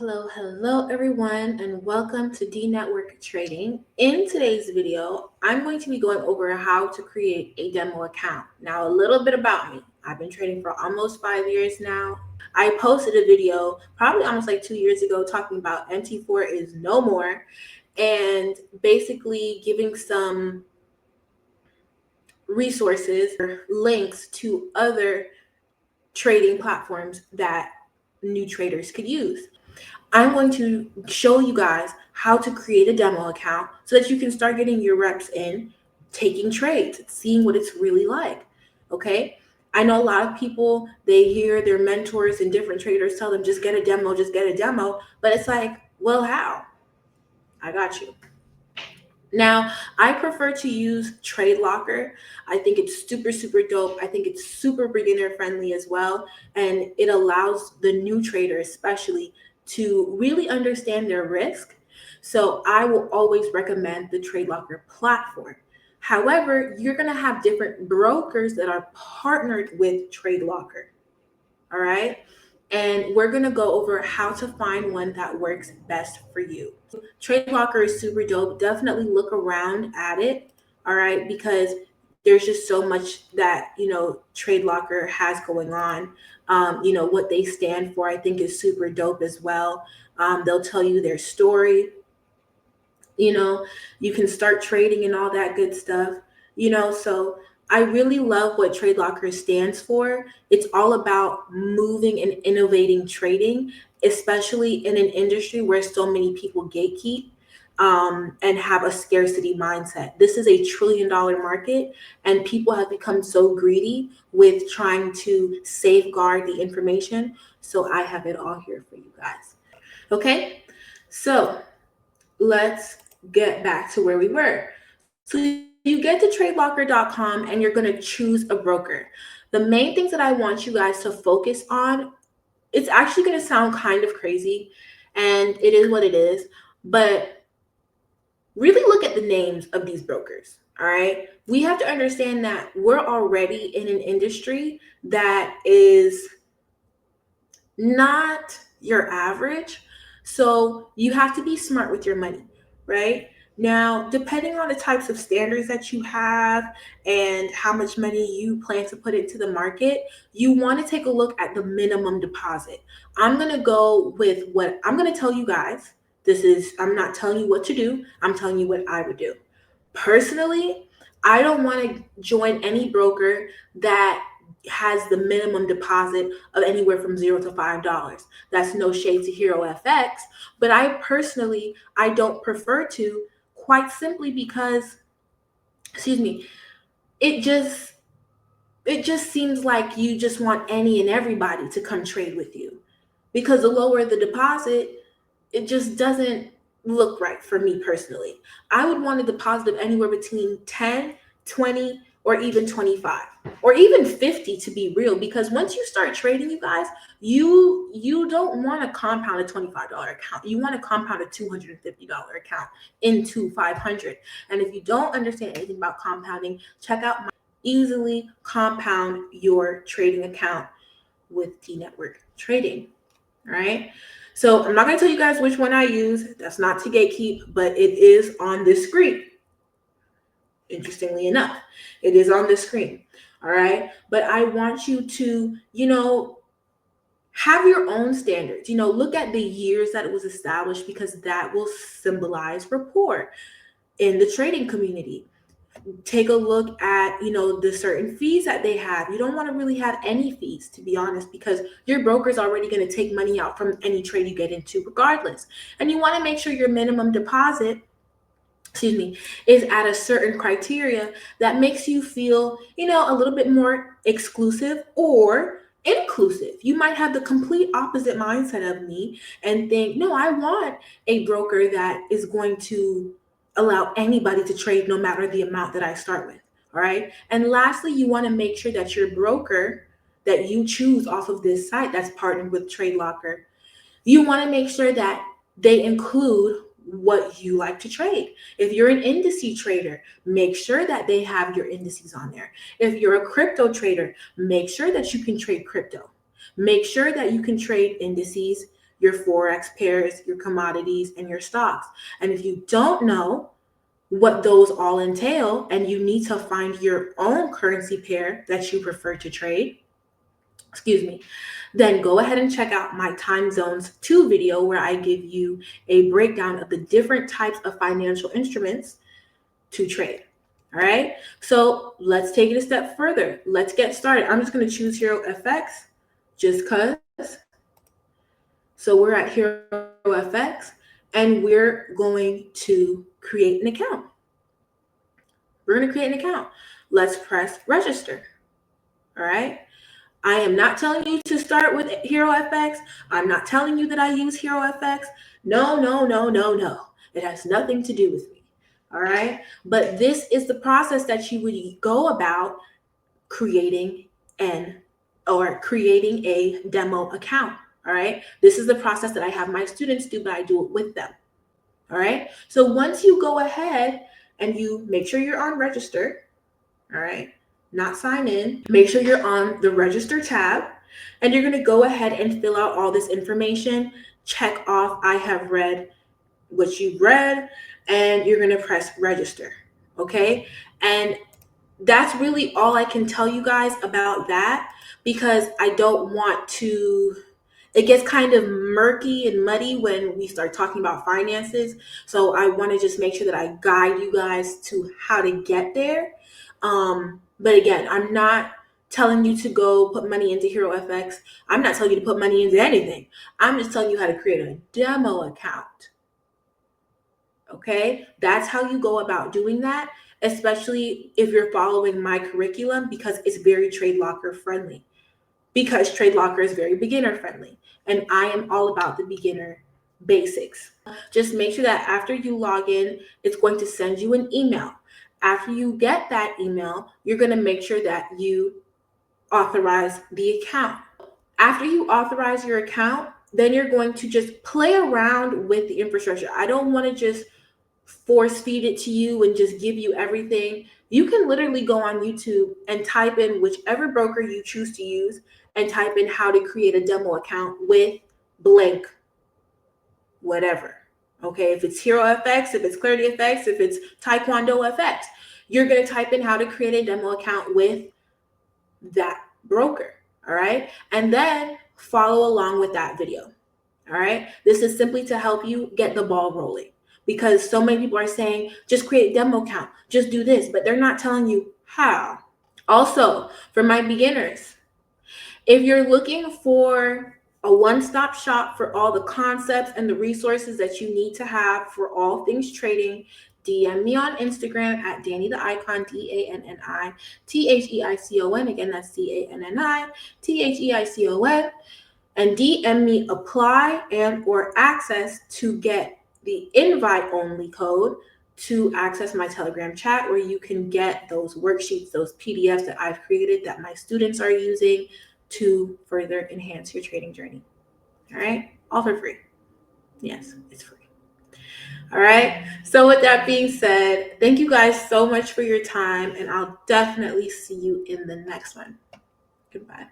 Hello everyone, and welcome to D Network Trading. In today's video, I'm going to be going over how to create a demo account. Now, a little bit about me. I've been trading for almost 5 years now. I posted a video probably almost like 2 years ago talking about MT4 is no more and basically giving some resources or links to other trading platforms that new traders could use. I'm going to show you guys how to create a demo account so that you can start getting your reps in, taking trades, seeing what it's really like. Okay. I know a lot of people, they hear their mentors and different traders tell them, just get a demo, just get a demo. But it's like, well, how? I got you. Now, I prefer to use Trade Locker. I think it's super dope. I think it's super beginner friendly as well. And it allows the new trader, especially, to really understand their risk. So I will always recommend the Trade Locker platform. However, you're going to have different brokers that are partnered with Trade Locker. All right. And we're going to go over how to find one that works best for you. Trade Locker is super dope. Definitely look around at it. All right. Because there's just so much that, Trade Locker has going on. What they stand for, I think, is super dope as well. They'll tell you their story. You can start trading and all that good stuff. So I really love what Trade Locker stands for. It's all about moving and innovating trading, especially in an industry where so many people gatekeep and have a scarcity mindset. This is $1 trillion market, and people have become so greedy with trying to safeguard the information. So I have it all here for you guys. Okay, so let's get back to where we were. So you get to tradelocker.com and you're going to choose a broker. The main things that I want you guys to focus on, it's actually going to sound kind of crazy, and it is what it is, but really look at the names of these brokers. All right. We have to understand that we're already in an industry that is not your average. So you have to be smart with your money, right? Now, depending on the types of standards that you have and how much money you plan to put into the market, you want to take a look at the minimum deposit. I'm going to go with what I'm going to tell you guys. I'm not telling you what to do. I'm telling you what I would do. Personally, I don't want to join any broker that has the minimum deposit of anywhere from $0 to $5. That's no shade to Hero FX, but I don't prefer to, quite simply because, it just seems like you just want any and everybody to come trade with you, because the lower the deposit, it just doesn't look right for me personally. I would want a deposit of anywhere between 10, 20, or even 25, or even 50 to be real, because once you start trading, you guys, you don't want to compound a $25 account. You want to compound a $250 account into 500. And if you don't understand anything about compounding, check out my Easily Compound Your Trading Account with D Network Trading. All right. So I'm not going to tell you guys which one I use. That's not to gatekeep, but it is on this screen. Interestingly enough, it is on the screen. All right. But I want you to, have your own standards. Look at the years that it was established, because that will symbolize rapport in the trading community. Take a look at, the certain fees that they have. You don't want to really have any fees, to be honest, because your broker's already going to take money out from any trade you get into regardless. And you want to make sure your minimum deposit is at a certain criteria that makes you feel, a little bit more exclusive or inclusive. You might have the complete opposite mindset of me and think, no, I want a broker that is going to allow anybody to trade no matter the amount that I start with. All right. And lastly, you want to make sure that your broker that you choose off of this site that's partnered with Trade Locker, you want to make sure that they include what you like to trade. If you're an indice trader, make sure that they have your indices on there. If you're a crypto trader, make sure that you can trade crypto. Make sure that you can trade indices, your Forex pairs, your commodities, and your stocks. And if you don't know what those all entail and you need to find your own currency pair that you prefer to trade, then go ahead and check out my Time Zones 2 video where I give you a breakdown of the different types of financial instruments to trade. All right, so let's take it a step further. Let's get started. I'm just going to choose Hero FX just because. So we're at Hero FX and we're going to create an account. We're going to create an account. Let's press register. All right. I am not telling you to start with Hero FX. I'm not telling you that I use Hero FX. No. It has nothing to do with me. All right. But this is the process that you would go about creating a demo account. All right. This is the process that I have my students do, but I do it with them. All right. So once you go ahead and you make sure you're on register, all right, not sign in, make sure you're on the register tab, and you're going to go ahead and fill out all this information. Check off, I have read what you've read, and you're going to press register. Okay. And that's really all I can tell you guys about that, because I don't want to, it gets kind of murky and muddy when we start talking about finances. So I want to just make sure that I guide you guys to how to get there. But again, I'm not telling you to go put money into Hero FX. I'm not telling you to put money into anything. I'm just telling you how to create a demo account. Okay, that's how you go about doing that, especially if you're following my curriculum, because it's very TradeLocker friendly, because TradeLocker is very beginner friendly, and I am all about the beginner basics. Just make sure that after you log in, it's going to send you an email. After you get that email, you're going to make sure that you authorize the account. After you authorize your account, then you're going to just play around with the infrastructure. I don't want to just force feed it to you and just give you everything. You can literally go on YouTube and type in whichever broker you choose to use and type in how to create a demo account with blank whatever. Okay, if it's Hero FX, if it's Clarity FX, if it's Taekwondo FX, you're going to type in how to create a demo account with that broker. All right, and then follow along with that video. All right, this is simply to help you get the ball rolling, because so many people are saying just create a demo account, just do this, but they're not telling you how. Also, for my beginners, if you're looking for a one-stop shop for all the concepts and the resources that you need to have for all things trading, DM me on Instagram at Danny the Icon, DANNI THEICON. Again, that's DANNI THEICON. And DM me apply and or access to get the invite only code to access my Telegram chat, where you can get those worksheets, those PDFs that I've created that my students are using to further enhance your trading journey. All right, all for free. Yes, it's free. All right, so with that being said, thank you guys so much for your time, and I'll definitely see you in the next one. Goodbye.